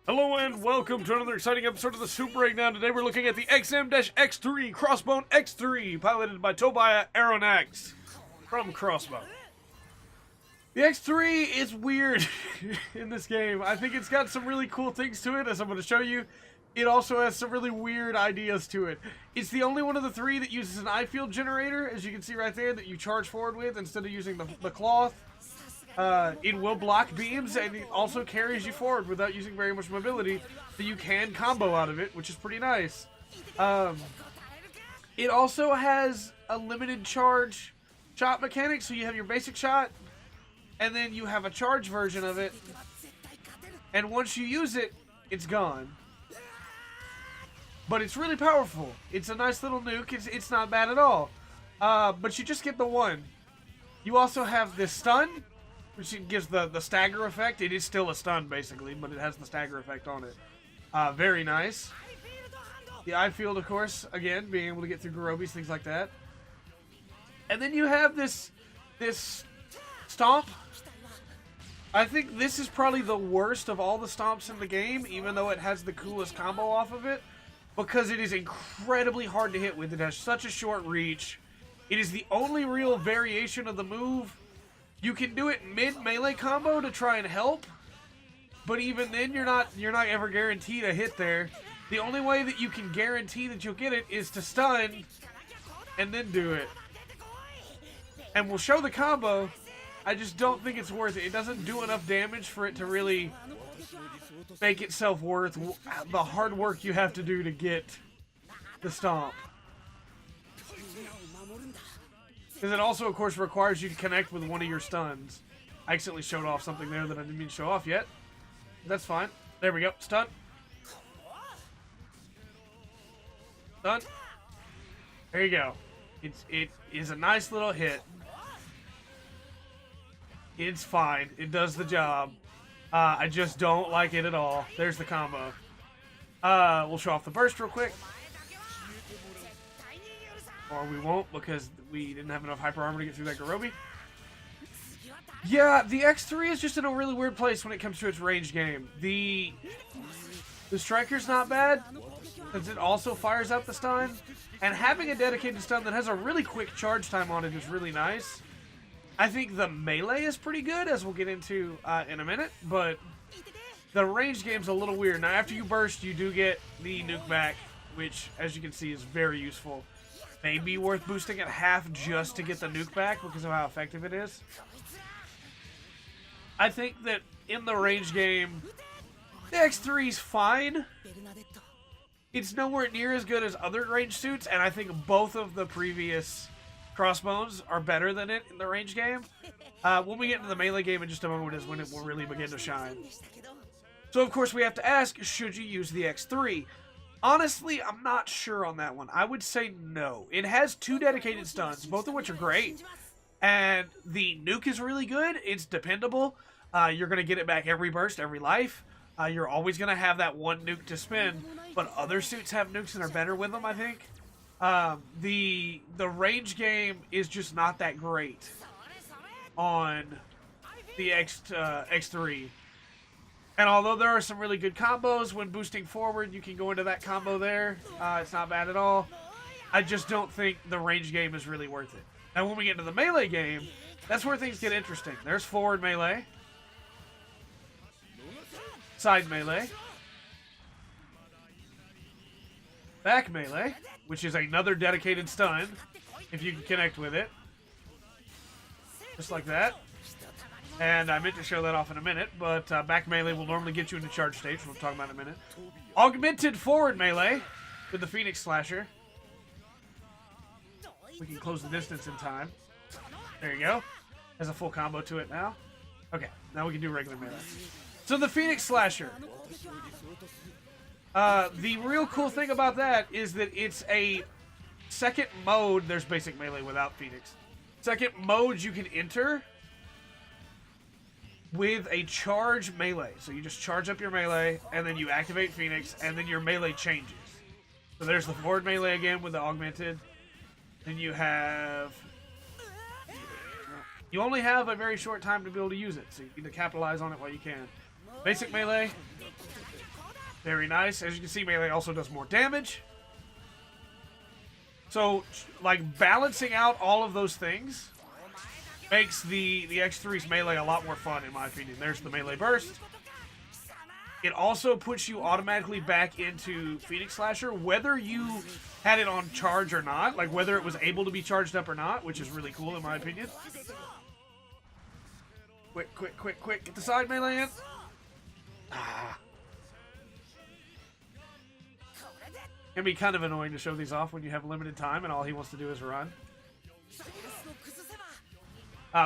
Hello and welcome to another exciting episode of the Soup Breakdown. Today we're looking at the XM-X3 Crossbone X3, piloted by Tobia Aeronax from Crossbone. The X3 is weird in this game. I think it's got some really cool things to it, as I'm going to show you. It also has some really weird ideas to it. It's the only one of the three that uses an I-field generator, as you can see right there, that you charge forward with instead of using the cloth. It will block beams, and it also carries you forward without using very much mobility, so you can combo out of it, which is pretty nice. It also has a limited charge shot mechanic, so you have your basic shot, and then you have a charge version of it, and once you use it, it's gone. But it's really powerful. It's a nice little nuke. It's not bad at all. But you just get the one. You also have this stun, which gives the stagger effect. It is still a stun, basically, but it has the stagger effect on it. Very nice. The I-field, of course, again, being able to get through Garobis, things like that. And then you have this stomp. I think this is probably the worst of all the stomps in the game, even though it has the coolest combo off of it, because it is incredibly hard to hit with. It has such a short reach. It is the only real variation of the move. You can do it mid-melee combo to try and help, but even then you're not ever guaranteed a hit there. The only way that you can guarantee that you'll get it is to stun and then do it. And we'll show the combo. I just don't think it's worth it. It doesn't do enough damage for it to really make itself worth the hard work you have to do to get the stomp. Because it also, of course, requires you to connect with one of your stuns. I accidentally showed off something there that I didn't mean to show off yet. That's fine. There we go. Stun. Stun. There you go. It is a nice little hit. It's fine. It does the job. I just don't like it at all. There's the combo. We'll show off the burst real quick. Or we won't, because we didn't have enough hyper armor to get through that Garobi. Yeah, the X3 is just in a really weird place when it comes to its range game. The Striker's not bad, because it also fires out the stun. And having a dedicated stun that has a really quick charge time on it is really nice. I think the melee is pretty good, as we'll get into in a minute, but the range game's a little weird. Now, after you burst, you do get the nuke back, which, as you can see, is very useful. May be worth boosting at half just to get the nuke back because of how effective it is. I think that in the range game, the X3's fine. It's nowhere near as good as other range suits, and I think both of the previous Crossbones are better than it in the range game. When we get into the melee game in just a moment is when it will really begin to shine. So, of course, we have to ask, should you use the X3? Honestly, I'm not sure on that one. I would say no. It has two dedicated stuns, both of which are great. And the nuke is really good. It's dependable. You're going to get it back every burst, every life. You're always going to have that one nuke to spin. But other suits have nukes and are better with them, I think. The range game is just not that great on the X3. And although there are some really good combos, when boosting forward, you can go into that combo there. It's not bad at all. I just don't think the range game is really worth it. And when we get into the melee game, that's where things get interesting. There's forward melee. Side melee. Back melee, which is another dedicated stun, if you can connect with it. Just like that. And I meant to show that off in a minute, but back melee will normally get you into charge stage, which we'll talk about in a minute. Augmented forward melee with the Phoenix Slasher. We can close the distance in time. There you go. Has a full combo to it now. Okay, now we can do regular melee. So the Phoenix Slasher. The real cool thing about that is that it's a second mode. There's basic melee without Phoenix. Second mode you can enter with a charge melee. So you just charge up your melee, and then you activate Phoenix, and then your melee changes. So there's the forward melee again with the augmented. Then you have... You only have a very short time to be able to use it, so you need to capitalize on it while you can. Basic melee. Very nice. As you can see, melee also does more damage. So, like, balancing out all of those things makes the X3's melee a lot more fun, in my opinion. There's the melee burst. It also puts you automatically back into Phoenix Slasher, whether you had it on charge or not, like whether it was able to be charged up or not, which is really cool in my opinion. Quick, quick, quick, quick. Get the side melee in. Ah. Can be kind of annoying to show these off when you have limited time and all he wants to do is run.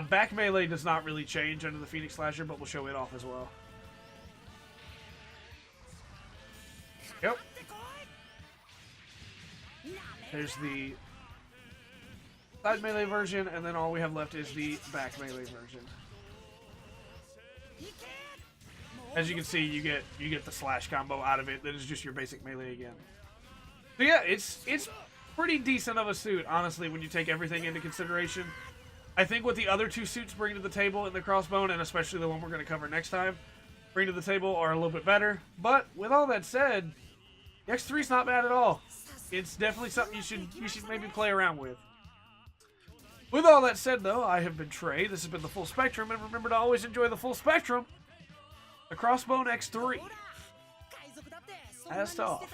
Back melee does not really change under the Phoenix Slasher, but we'll show it off as well. Yep. There's the side melee version, and then all we have left is the back melee version. As you can see, you get the slash combo out of it. That is just your basic melee again. So yeah, it's pretty decent of a suit, honestly, when you take everything into consideration. I think what the other two suits bring to the table in the Crossbone, and especially the one we're going to cover next time, bring to the table are a little bit better. But with all that said, the X3's not bad at all. It's definitely something you should maybe play around with. With all that said, though, I have been Trey. This has been the Full Spectrum, and remember to always enjoy the full spectrum. The Crossbone X3. As off.